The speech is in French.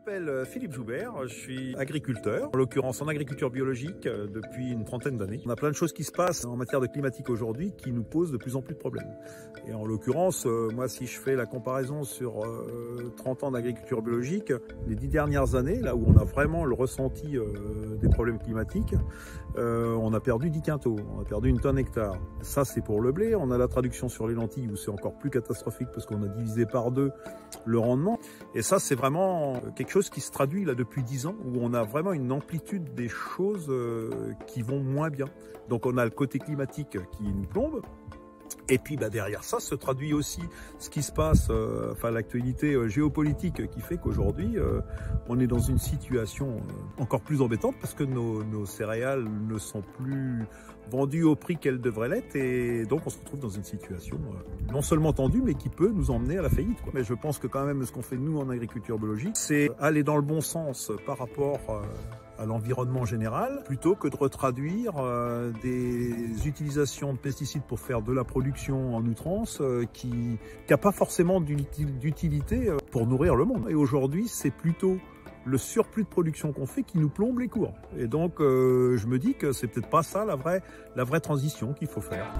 m'appelle Philippe Joubert, je suis agriculteur, en l'occurrence en agriculture biologique depuis une trentaine d'années. On a plein de choses qui se passent en matière de climatique aujourd'hui qui nous posent de plus en plus de problèmes. Et en l'occurrence, moi si je fais la comparaison sur 30 ans d'agriculture biologique, les 10 dernières années, là où on a vraiment le ressenti des problèmes climatiques, on a perdu 10 quintaux, on a perdu une tonne hectare. Ça c'est pour le blé, on a la traduction sur les lentilles où c'est encore plus catastrophique parce qu'on a divisé par 2 le rendement. Et ça c'est vraiment quelque chose qui se traduit là depuis 10 ans où on a vraiment une amplitude des choses qui vont moins bien. Donc on a le côté climatique qui nous plombe. Et puis derrière ça se traduit aussi ce qui se passe, l'actualité géopolitique qui fait qu'aujourd'hui on est dans une situation encore plus embêtante parce que nos céréales ne sont plus vendues au prix qu'elles devraient l'être et donc on se retrouve dans une situation non seulement tendue mais qui peut nous emmener à la faillite, quoi. Mais je pense que quand même ce qu'on fait nous en agriculture biologique, c'est aller dans le bon sens par rapport à l'environnement général, plutôt que de retraduire des utilisations de pesticides pour faire de la production en outrance qui n'a pas forcément d'utilité pour nourrir le monde. Et aujourd'hui, c'est plutôt le surplus de production qu'on fait qui nous plombe les cours. Et donc, je me dis que c'est peut-être pas ça la vraie transition qu'il faut faire.